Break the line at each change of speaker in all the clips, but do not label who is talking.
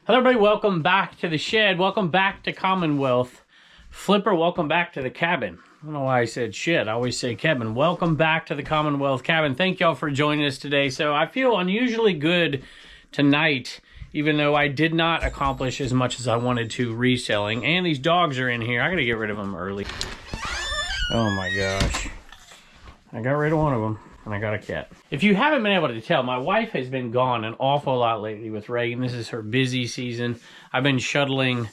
Hello everybody, welcome back to the shed. Welcome back to Commonwealth. Flipper, welcome back to the cabin. I don't know why I said shed. I always say cabin. Welcome back to the Commonwealth cabin. Thank y'all for joining us today. So I feel unusually good tonight, even though I did not accomplish as much as I wanted to reselling. And these dogs are in here. I gotta get rid of them early. Oh my gosh. I got rid of one of them. And I got a cat. If you haven't been able to tell, my wife has been gone an awful lot lately with Reagan. This is her busy season. I've been shuttling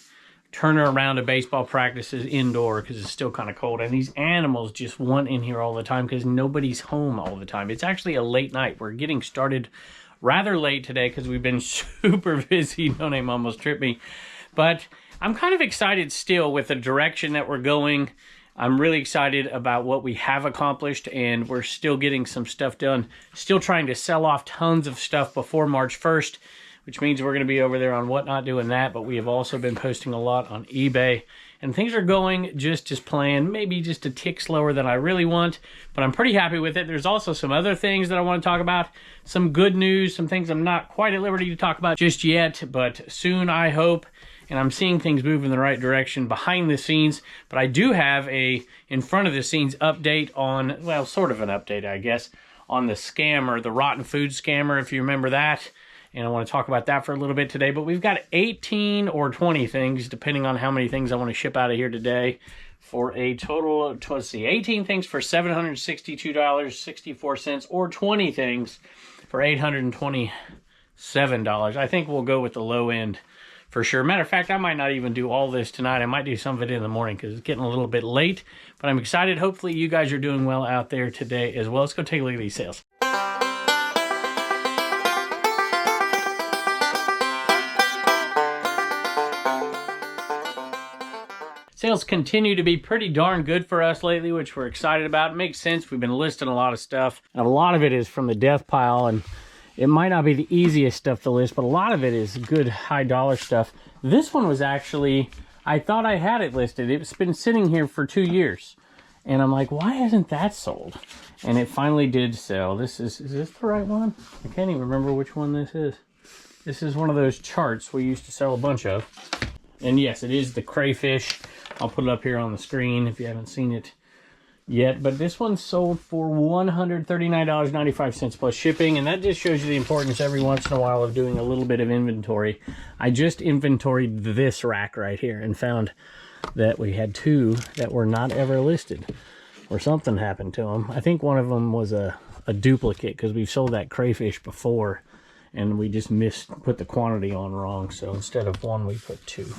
Turner around to baseball practices indoor because it's still kind of cold. And these animals just want in here all the time because nobody's home all the time. It's actually a late night. We're getting started rather late today because we've been super busy. No name almost tripped me. But I'm kind of excited still with the direction that we're going. I'm really excited about what we have accomplished, and we're still getting some stuff done. Still trying to sell off tons of stuff before March 1st, which means we're going to be over there on Whatnot doing that, but we have also been posting a lot on eBay, and things are going just as planned, maybe just a tick slower than I really want, but I'm pretty happy with it. There's also some other things that I want to talk about, some good news, some things I'm not quite at liberty to talk about just yet, but soon I hope. And I'm seeing things move in the right direction behind the scenes. But I do have a in front of the scenes update on, well, sort of an update, I guess, on the scammer, the rotten food scammer, if you remember that. And I want to talk about that for a little bit today. But we've got 18 or 20 things, depending on how many things I want to ship out of here today, for a total, let's see, 18 things for $762.64, or 20 things for $827. I think we'll go with the low end for sure. Matter of fact, I might not even do all this tonight. I might do some of it in the morning because it's getting a little bit late. But I'm excited. Hopefully you guys are doing well out there today as well. Let's go take a look at these sales. Sales continue to be pretty darn good for us lately, which we're excited about. It makes sense. We've been listing a lot of stuff, and a lot of it is from the death pile, and it might not be the easiest stuff to list, but a lot of it is good high dollar stuff. This one was actually, I thought I had it listed. It's been sitting here for 2 years. And I'm like, why hasn't that sold? And it finally did sell. Is this the right one? I can't even remember which one this is. This is one of those charts we used to sell a bunch of. And yes, it is the crayfish. I'll put it up here on the screen if you haven't seen it yet, but this one sold for $139.95 plus shipping, and that just shows you the importance every once in a while of doing a little bit of inventory. I just inventoried this rack right here and found that we had 2 that were not ever listed, or something happened to them. I think one of them was a duplicate because we've sold that crayfish before and we just put the quantity on wrong. So instead of 1 we put 2,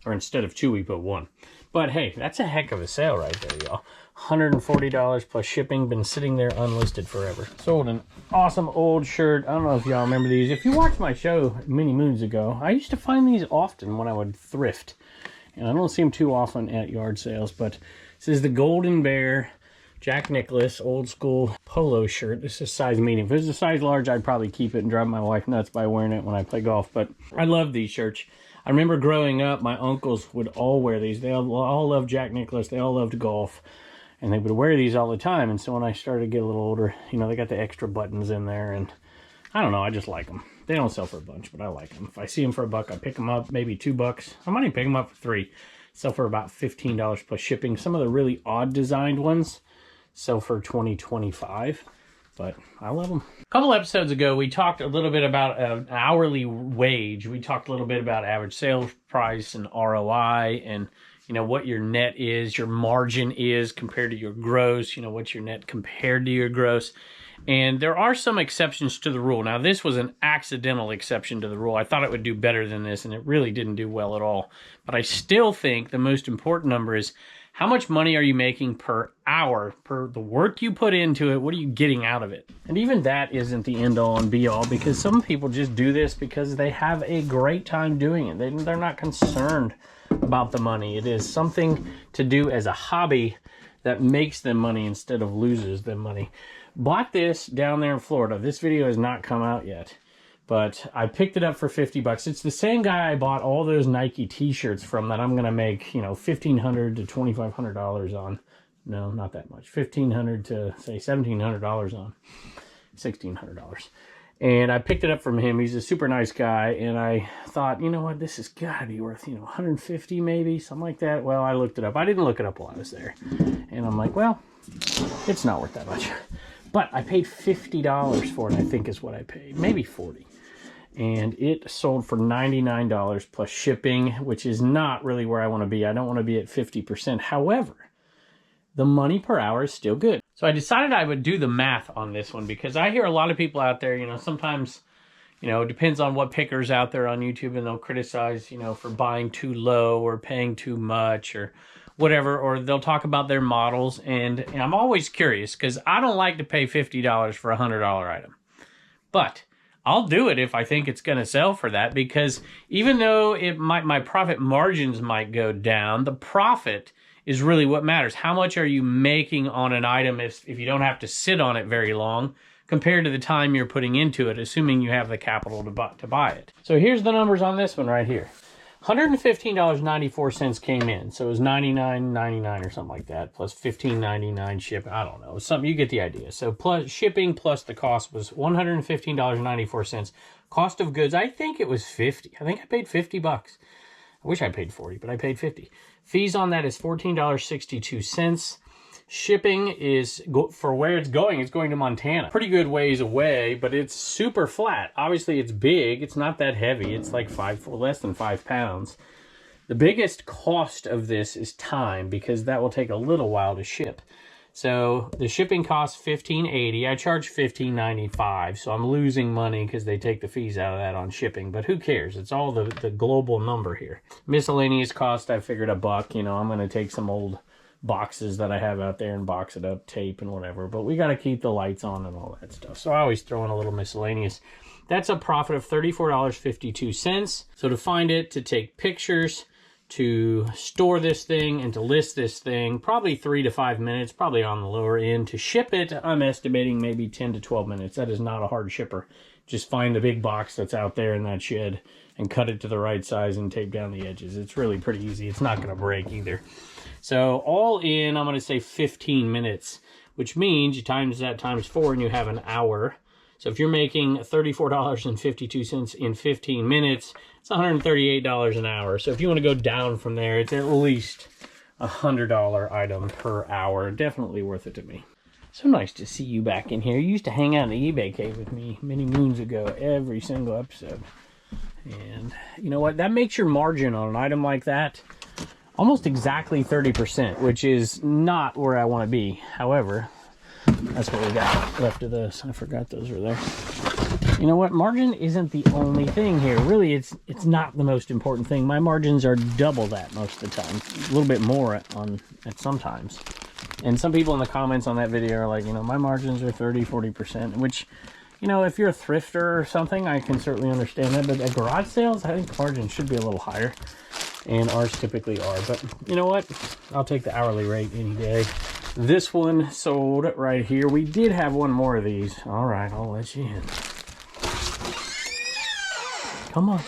or instead of 2 we put 1. But hey, that's a heck of a sale right there, y'all. $140 plus shipping, been sitting there unlisted forever. Sold an awesome old shirt. I don't know if y'all remember these. If you watched my show many moons ago, I used to find these often when I would thrift. And I don't see them too often at yard sales, but this is the Golden Bear Jack Nicklaus old school polo shirt. This is size medium. If it was a size large, I'd probably keep it and drive my wife nuts by wearing it when I play golf, but I love these shirts. I remember growing up, my uncles would all wear these. They all loved Jack Nicklaus. They all loved golf. And they would wear these all the time. And so when I started to get a little older, you know, they got the extra buttons in there. And I don't know, I just like them. They don't sell for a bunch, but I like them. If I see them for $1, I pick them up, maybe $2. I might even pick them up for $3. Sell for about $15 plus shipping. Some of the really odd designed ones sell for $20, $25. But I love them. A couple episodes ago, we talked a little bit about an hourly wage. We talked a little bit about average sales price and ROI, and you know, what your net is, your margin is compared to your gross, you know, what's your net compared to your gross. And there are some exceptions to the rule. Now, this was an accidental exception to the rule. I thought it would do better than this, and it really didn't do well at all. But I still think the most important number is how much money are you making per hour, per the work you put into it? What are you getting out of it? And even that isn't the end all and be all, because some people just do this because they have a great time doing it. They're not concerned about the money. It is something to do as a hobby that makes them money instead of loses them money. Bought this down there in Florida. This video has not come out yet, but I picked it up for $50. It's the same guy I bought all those Nike t-shirts from that I'm going to make, you know, $1,500 to $2,500 on. No, not that much. $1,500 to say $1,700 on. $1,600. And I picked it up from him. He's a super nice guy. And I thought, you know what, this has got to be worth, 150 maybe, something like that. Well, I looked it up. I didn't look it up while I was there. And I'm like, well, it's not worth that much. But I paid $50 for it, I think is what I paid. Maybe 40. And it sold for $99 plus shipping, which is not really where I want to be. I don't want to be at 50%. However, the money per hour is still good. So I decided I would do the math on this one because I hear a lot of people out there, sometimes, it depends on what picker's out there on YouTube, and they'll criticize, for buying too low or paying too much or whatever, or they'll talk about their models. And I'm always curious because I don't like to pay $50 for a $100 item. But I'll do it if I think it's going to sell for that, because even though my profit margins might go down, the profit is really what matters. How much are you making on an item if you don't have to sit on it very long compared to the time you're putting into it, assuming you have the capital to buy it. So here's the numbers on this one right here. $115.94 came in. So it was $99.99 or something like that, plus $15.99 shipping. I don't know. Something, you get the idea. So plus shipping plus the cost was $115.94. Cost of goods, I think it was $50. I think I paid $50. I wish I paid 40, but I paid 50. Fees on that is $14.62. Shipping is, for where it's going to Montana. Pretty good ways away, but it's super flat. Obviously, it's big. It's not that heavy. It's like less than 5 pounds. The biggest cost of this is time, because that will take a little while to ship. So the shipping costs $15.80. I charge $15.95, so I'm losing money because they take the fees out of that on shipping. But who cares? It's all the global number here. Miscellaneous cost, I figured $1. I'm going to take some old boxes that I have out there and box it up, tape and whatever. But we got to keep the lights on and all that stuff. So I always throw in a little miscellaneous. That's a profit of $34.52. So to find it, to take pictures, to store this thing, and to list this thing, probably 3 to 5 minutes, probably on the lower end. To ship it, I'm estimating maybe 10 to 12 minutes. That is not a hard shipper. Just find the big box that's out there in that shed and cut it to the right size and tape down the edges. It's really pretty easy. It's not going to break either. So all in, I'm going to say 15 minutes, which means you times that times 4 and you have an hour. So if you're making $34.52 in 15 minutes, it's $138 an hour. So if you want to go down from there, it's at least a $100 item per hour. Definitely worth it to me. So nice to see you back in here. You used to hang out in the eBay cave with me many moons ago, every single episode. And you know what? That makes your margin on an item like that almost exactly 30%, which is not where I want to be. However, that's what we got left of this. I forgot those were there. You know what? Margin isn't the only thing here. Really, it's not the most important thing. My margins are double that most of the time. A little bit more at sometimes. And some people in the comments on that video are like, my margins are 30, 40%, which, if you're a thrifter or something, I can certainly understand that. But at garage sales, I think margins should be a little higher. And ours typically are. But you know what? I'll take the hourly rate any day. This one sold right here. We did have one more of these. All right, I'll let you in. Come on.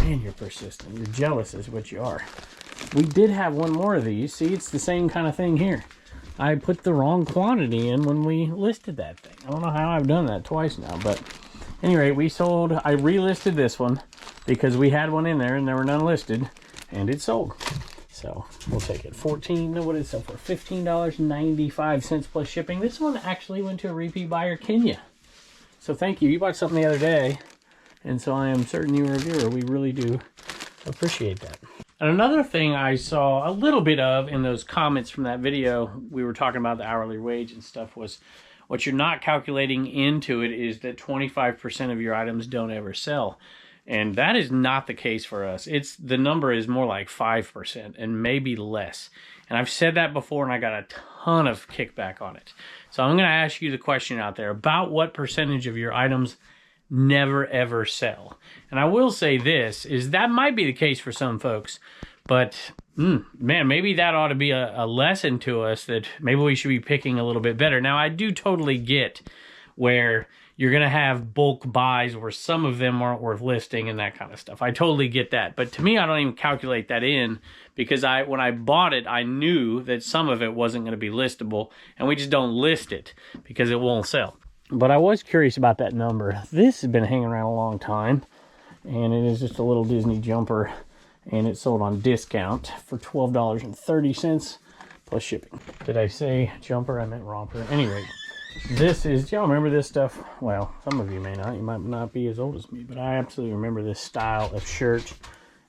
Man, you're persistent. You're jealous is what you are. We did have one more of these. See, it's the same kind of thing here. I put the wrong quantity in when we listed that thing. I don't know how I've done that twice now, but anyway, I relisted this one because we had one in there and there were none listed, and it sold. So we'll take it. What did it sell for? $15.95 plus shipping. This one actually went to a repeat buyer, Kenya. So thank you. You bought something the other day, and so I am certain you were a viewer. We really do appreciate that. And another thing I saw a little bit of in those comments from that video, we were talking about the hourly wage and stuff, was what you're not calculating into it is that 25% of your items don't ever sell. And that is not the case for us. The number is more like 5% and maybe less. And I've said that before and I got a ton of kickback on it. So I'm going to ask you the question out there about what percentage of your items never ever sell. And I will say this, is that might be the case for some folks, but man, maybe that ought to be a lesson to us that maybe we should be picking a little bit better. Now, I do totally get where you're going to have bulk buys where some of them aren't worth listing and that kind of stuff. I totally get that. But to me, I don't even calculate that in because when I bought it, I knew that some of it wasn't going to be listable, and we just don't list it because it won't sell. But I was curious about that number. This has been hanging around a long time, and it is just a little Disney jumper, and it's sold on discount for $12.30 plus shipping. Did I say jumper? I meant romper. At any rate, this is, y'all remember this stuff? Well, some of you may not. You might not be as old as me, but I absolutely remember this style of shirt.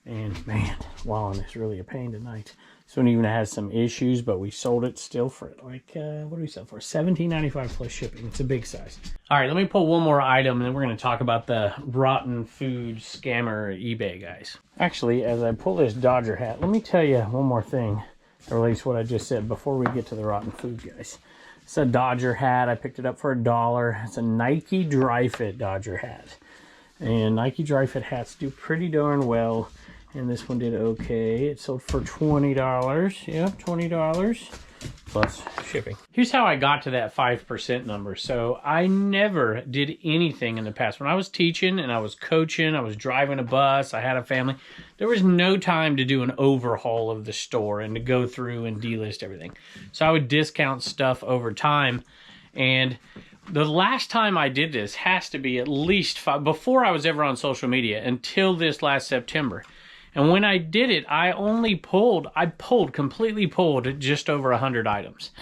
And man, wallowing is really a pain tonight. This one even has some issues, but we sold it still for like, what do we sell for? $17.95 plus shipping. It's a big size. All right, let me pull one more item, and then we're going to talk about the rotten food scammer eBay guys. Actually, as I pull this Dodger hat, let me tell you one more thing that relates to what I just said before we get to the rotten food guys. It's a Dodger hat. I picked it up for $1. It's a Nike Dry Fit Dodger hat. And Nike Dry Fit hats do pretty darn well. And this one did okay. It sold for $20. Yep, $20 plus shipping. Here's how I got to that 5% number. So I never did anything in the past. When I was teaching and I was coaching, I was driving a bus, I had a family, there was no time to do an overhaul of the store and to go through and delist everything. So I would discount stuff over time. And the last time I did this has to be at least 5, before I was ever on social media, until this last September. And when I did it, I completely pulled just over 100 items.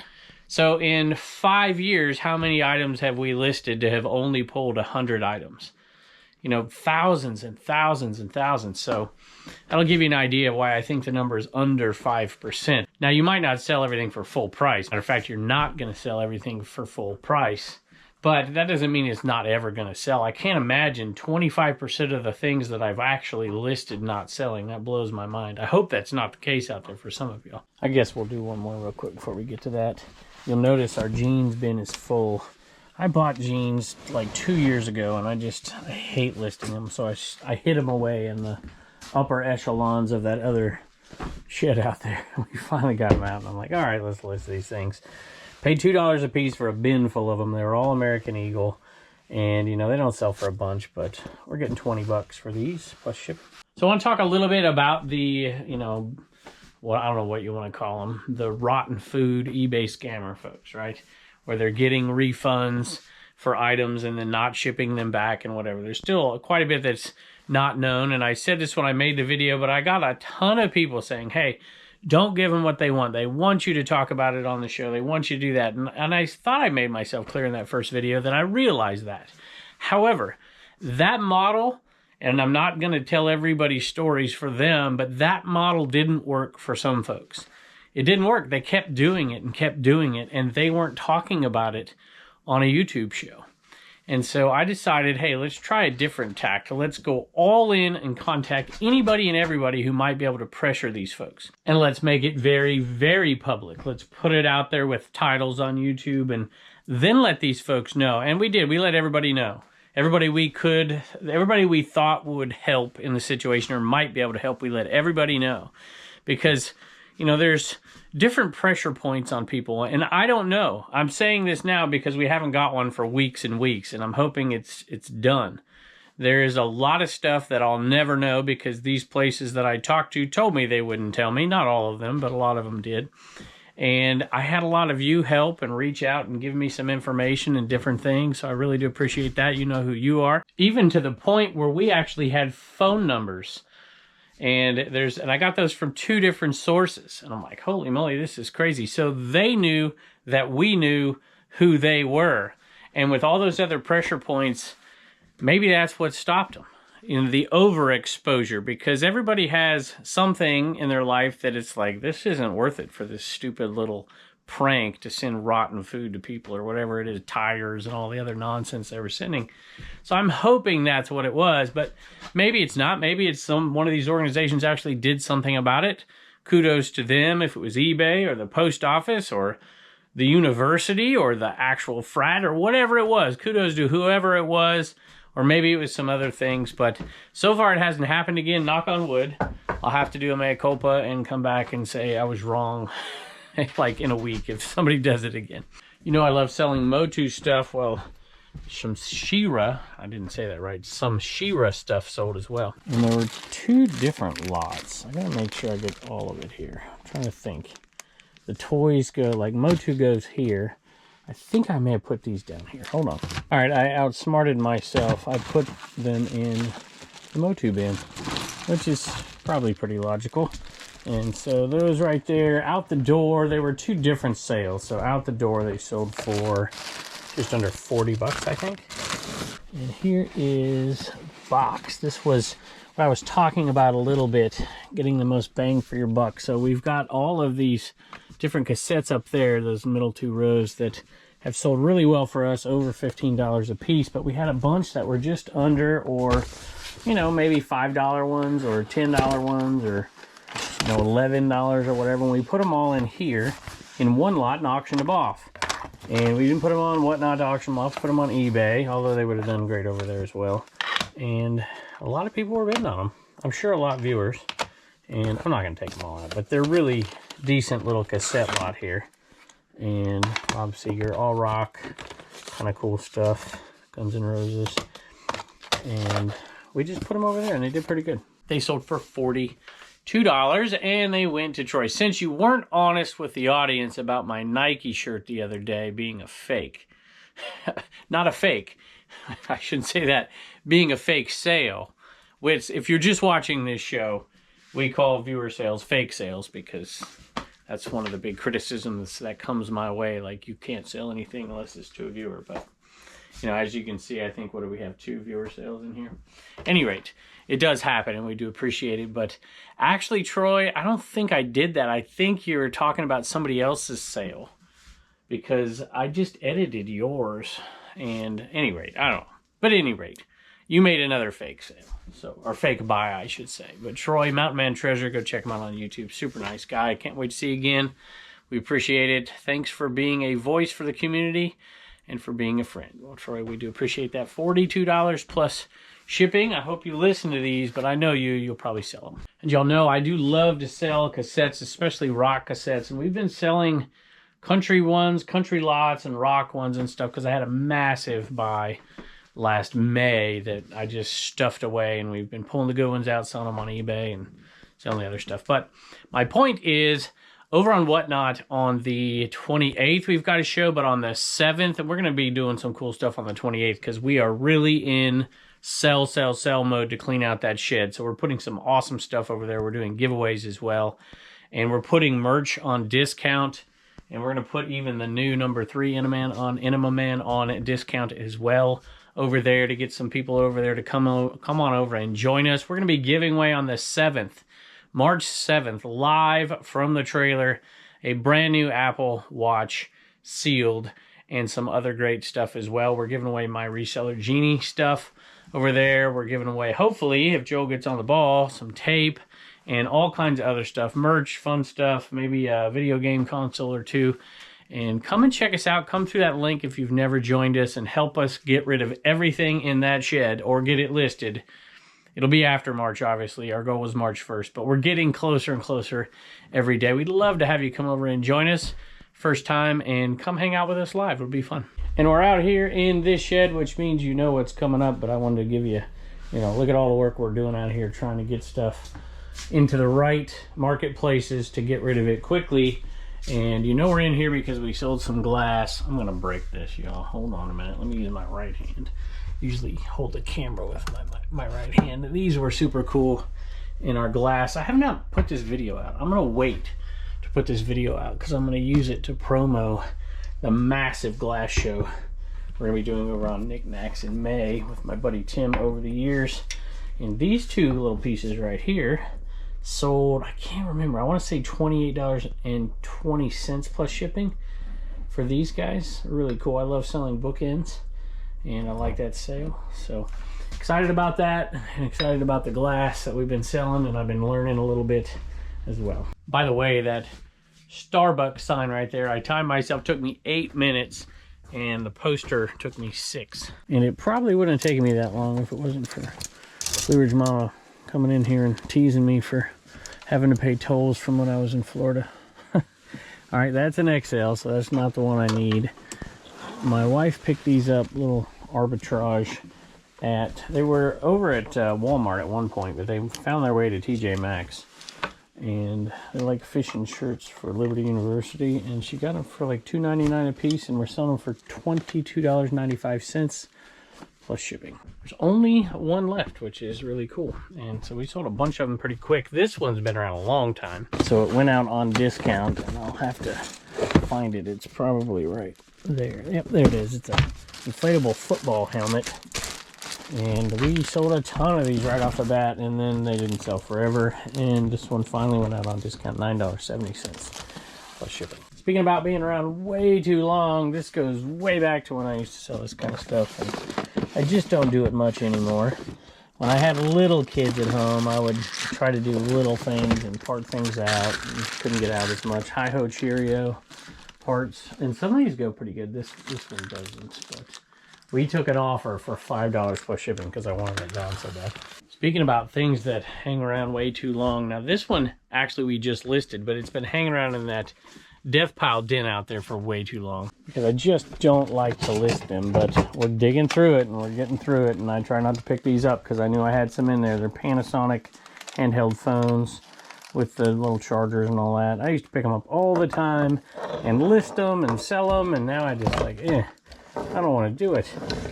So in 5 years, how many items have we listed to have only pulled 100 items? You know, thousands and thousands and thousands. So that'll give you an idea of why I think the number is under 5%. Now, you might not sell everything for full price. Matter of fact, you're not going to sell everything for full price. But that doesn't mean it's not ever going to sell. I can't imagine 25% of the things that I've actually listed not selling. That blows my mind. I hope that's not the case out there for some of y'all. I guess we'll do one more real quick before we get to that. You'll notice our jeans bin is full. I bought jeans like 2 years ago, and I hate listing them. So I hid them away in the upper echelons of that other shit out there. We finally got them out, and I'm like, all right, let's list these things. Paid $2 a piece for a bin full of them. They were all American Eagle. And, you know, they don't sell for a bunch, but we're getting $20 for these plus shipping. So I want to talk a little bit about the, you know, well, I don't know what you want to call them, the rotten food eBay scammer folks, right? Where they're getting refunds for items and then not shipping them back and whatever. There's still quite a bit that's not known. And I said this when I made the video, but I got a ton of people saying, hey, don't give them what they want. They want you to talk about it on the show. They want you to do that. And I thought I made myself clear in that first video, then I realized that. However, that model, and I'm not going to tell everybody stories for them, but that model didn't work for some folks. It didn't work. They kept doing it, and they weren't talking about it on a YouTube show. And so I decided, hey, let's try a different tack. Let's go all in and contact anybody and everybody who might be able to pressure these folks. And let's make it very, very public. Let's put it out there with titles on YouTube and then let these folks know. And we did. We let everybody know. Everybody we thought would help in the situation or might be able to help, we let everybody know. Because, you know, there's different pressure points on people, and I don't know. I'm saying this now because we haven't got one for weeks and weeks, and I'm hoping it's done. There is a lot of stuff that I'll never know because these places that I talked to told me they wouldn't tell me. Not all of them, but a lot of them did. And I had a lot of you help and reach out and give me some information and different things, so I really do appreciate that. You know who you are. Even to the point where we actually had phone numbers. And I got those from 2 different sources. And I'm like, holy moly, this is crazy. So they knew that we knew who they were. And with all those other pressure points, maybe that's what stopped them. In the overexposure, because everybody has something in their life that it's like, this isn't worth it for this stupid little prank to send rotten food to people or whatever it is, tires and all the other nonsense they were sending. So I'm hoping that's what it was, but maybe it's not. Maybe it's one of these organizations actually did something about it. Kudos to them if it was eBay or the post office or the university or the actual frat or whatever it was. Kudos to whoever it was, or maybe it was some other things, but so far it hasn't happened again, knock on wood. I'll have to do a mea culpa and come back and say I was wrong like in a week if somebody does it again. You know I love selling Motu stuff. Well, some Shira, I didn't say that right, some Shira stuff sold as well. And there were 2 different lots. I gotta make sure I get all of it here. I'm trying to think. The toys go, like Motu goes here. I think I may have put these down here. Hold on. All right, I outsmarted myself. I put them in the Motu bin, which is probably pretty logical. And so those right there, out the door, they were 2 different sales. So out the door, they sold for just under 40 bucks, I think. And here is box. This was what I was talking about a little bit, getting the most bang for your buck. So we've got all of these different cassettes up there, those middle 2 rows that have sold really well for us, over $15 a piece. But we had a bunch that were just under, or, you know, maybe $5 ones or $10 ones, or, you know, $11 or whatever. And we put them all in here in one lot and auctioned them off. And we didn't put them on Whatnot to auction them off, put them on eBay, although they would have done great over there as well. And a lot of people were bidding on them. I'm sure a lot of viewers. And I'm not going to take them all out, but they're really decent little cassette lot here. And Bob Seger, all rock, kind of cool stuff, Guns N' Roses. And we just put them over there and they did pretty good. They sold for $42 and they went to Troy. Since you weren't honest with the audience about my Nike shirt the other day being a fake, not a fake, I shouldn't say that, being a fake sale, which if you're just watching this show, we call viewer sales fake sales because that's one of the big criticisms that comes my way. Like, you can't sell anything unless it's to a viewer. But, you know, as you can see, I think, what do we have, 2 viewer sales in here? At any rate, it does happen, and we do appreciate it. But actually, Troy, I don't think I did that. I think you're talking about somebody else's sale because I just edited yours. And at any rate, I don't know. But at any rate, you made another fake sale. So, or fake buy, I should say. But Troy, Mountain Man Treasure, go check him out on YouTube. Super nice guy. Can't wait to see you again. We appreciate it. Thanks for being a voice for the community and for being a friend. Well, Troy, we do appreciate that. $42 plus shipping. I hope you listen to these, but I know you'll probably sell them. And y'all know I do love to sell cassettes, especially rock cassettes. And we've been selling country ones, country lots, and rock ones and stuff because I had a massive buy last May that I just stuffed away, and we've been pulling the good ones out, selling them on eBay and selling the other stuff. But my point is, over on Whatnot on the 28th, we've got a show, but on the 7th, and we're going to be doing some cool stuff on the 28th because we are really in sell mode to clean out that shed. So we're putting some awesome stuff over there. We're doing giveaways as well, and we're putting merch on discount, and we're going to put even the new number 3 Enema Man on discount as well over there to get some people over there to come on over and join us. We're going to be giving away on the 7th, March 7th, live from the trailer, a brand new Apple Watch sealed and some other great stuff as well. We're giving away my Reseller Genie stuff over there. We're giving away, hopefully, if Joel gets on the ball, some tape and all kinds of other stuff, merch, fun stuff, maybe a video game console or 2. And come and check us out. Come through that link if you've never joined us and help us get rid of everything in that shed or get it listed. It'll be after March, obviously. Our goal was March 1st, but we're getting closer and closer every day. We'd love to have you come over and join us first time and come hang out with us live. It'll be fun. And we're out here in this shed, which means you know what's coming up, but I wanted to give you, look at all the work we're doing out here trying to get stuff into the right marketplaces to get rid of it quickly. And we're in here because we sold some glass. I'm gonna break this, y'all. Hold on a minute. Let me use my right hand. Usually hold the camera with my right hand. These were super cool in our glass. I have not put this video out. I'm gonna wait to put this video out because I'm gonna use it to promo the massive glass show we're gonna be doing over on Knickknacks in May with my buddy Tim over the years. And these 2 little pieces right here sold, I can't remember, I want to say $28.20 plus shipping for these guys. Really cool. I love selling bookends and I like that sale. So excited about that and excited about the glass that we've been selling, and I've been learning a little bit as well. By the way, that Starbucks sign right there, I timed myself, took me 8 minutes, and the poster took me 6. And it probably wouldn't have taken me that long if it wasn't for Blue Ridge Mama coming in here and teasing me for having to pay tolls from when I was in Florida. All right, that's an XL, so that's not the one I need. My wife picked these up, little arbitrage they were over at Walmart at one point, but they found their way to TJ Maxx. And they're like fishing shirts for Liberty University, and she got them for like $2.99 a piece, and we're selling them for $22.95 plus shipping. There's only one left, which is really cool, and so we sold a bunch of them pretty quick. This one's been around a long time, so it went out on discount, and I'll have to find it. It's probably right there. Yep, there it is. It's a inflatable football helmet, and we sold a ton of these right off the bat, and then they didn't sell forever, and this one finally went out on discount, $9.70 plus shipping. Speaking about being around way too long, this goes way back to when I used to sell this kind of stuff, and I just don't do it much anymore. When I had little kids at home, I would try to do little things and part things out, and couldn't get out as much. Hi-Ho Cheerio parts, and some of these go pretty good. This one doesn't, but we took an offer for $5 plus shipping because I wanted it gone so bad. Speaking about things that hang around way too long, now this one actually we just listed, but it's been hanging around in that death pile den out there for way too long because I just don't like to list them, but we're digging through it and we're getting through it, and I try not to pick these up because I knew I had some in there. They're Panasonic handheld phones with the little chargers and all that. I used to pick them up all the time and list them and sell them, and now I just like, I don't want to do it.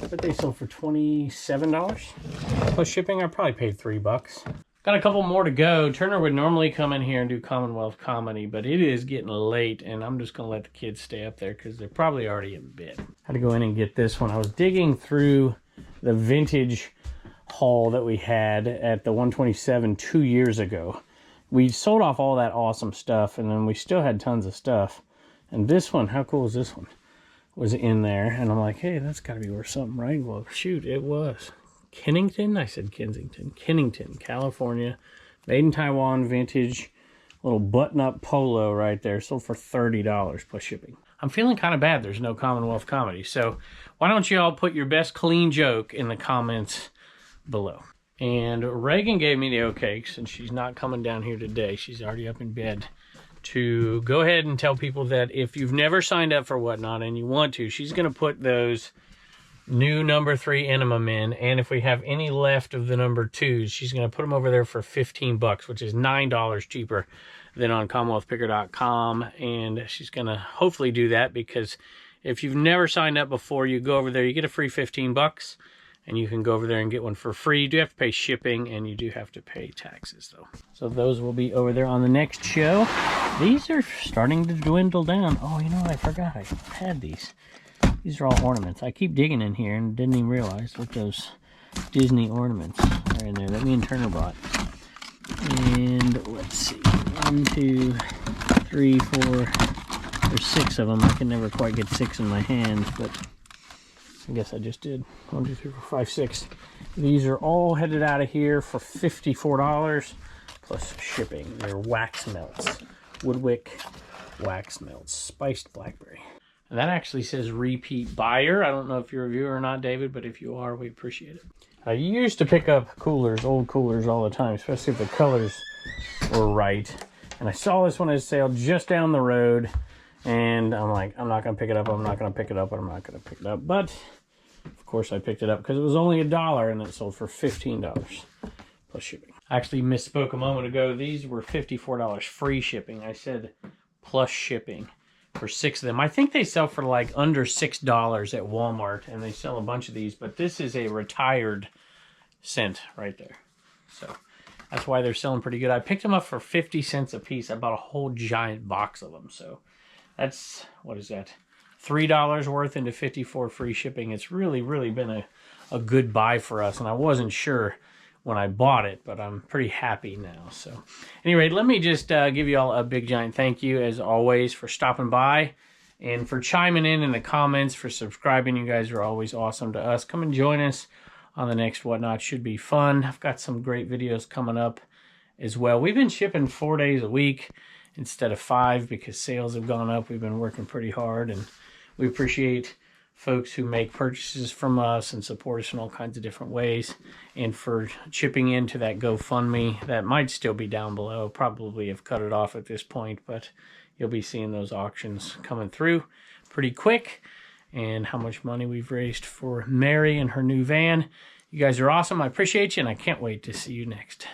But they sold for $27 plus shipping. I probably paid $3. Got a couple more to go. Turner would normally come in here and do Commonwealth comedy, but it is getting late, and I'm just going to let the kids stay up there because they're probably already in bed. Had to go in and get this one. I was digging through the vintage haul that we had at the 127 2 years ago. We sold off all that awesome stuff, and then we still had tons of stuff. And this one, how cool is this one? Was in there, and I'm like, hey, that's got to be worth something, right? Well, shoot, it was. Kennington? I said Kensington. Kennington, California. Made in Taiwan, vintage. Little button-up polo right there. Sold for $30 plus shipping. I'm feeling kind of bad there's no Commonwealth comedy. So why don't you all put your best clean joke in the comments below. And Reagan gave me the okay, since she's not coming down here today. She's already up in bed. To go ahead and tell people that if you've never signed up for Whatnot and you want to, she's going to put those new number 3 Enema in, and if we have any left of the number 2s, she's going to put them over there for $15, which is $9 cheaper than on CommonwealthPicker.com, and she's going to hopefully do that, because if you've never signed up before, you go over there, you get a free $15, and you can go over there and get one for free. You do have to pay shipping, and you do have to pay taxes, though. So those will be over there on the next show. These are starting to dwindle down. Oh, you know what? I forgot I had these. These are all ornaments. I keep digging in here and didn't even realize what those Disney ornaments are in there that me and Turner bought. And let's see. 1, 2, 3, 4. There's 6 of them. I can never quite get 6 in my hands, but I guess I just did. 1, 2, 3, 4, 5, 6. These are all headed out of here for $54 plus shipping. They're wax melts. Woodwick wax melts. Spiced blackberry. And that actually says repeat buyer. I don't know if you're a viewer or not, David, but if you are, we appreciate it. I used to pick up coolers, old coolers, all the time, especially if the colors were right. And I saw this one at sale just down the road, and I'm like, I'm not going to pick it up, I'm not going to pick it up, I'm not going to pick it up. But, of course, I picked it up because it was only $1, and it sold for $15 plus shipping. I actually misspoke a moment ago. These were $54 free shipping. I said plus shipping. For 6 of them. I think they sell for like under $6 at Walmart, and they sell a bunch of these, but this is a retired scent right there. So that's why they're selling pretty good. I picked them up for 50 cents a piece. I bought a whole giant box of them. So that's, what is that? $3 worth into 54 free shipping. It's really, really been a good buy for us, and I wasn't sure when I bought it, but I'm pretty happy now. So anyway, let me just give you all a big giant thank you as always for stopping by and for chiming in the comments, for subscribing. You guys are always awesome to us. Come and join us on the next Whatnot. Should be fun. I've got some great videos coming up as well. We've been shipping 4 days a week instead of 5 because sales have gone up. We've been working pretty hard, and we appreciate folks who make purchases from us and support us in all kinds of different ways, and for chipping into that GoFundMe that might still be down below. Probably have cut it off at this point, but you'll be seeing those auctions coming through pretty quick, and how much money we've raised for Mary and her new van. You guys are awesome. I appreciate you, and I can't wait to see you next.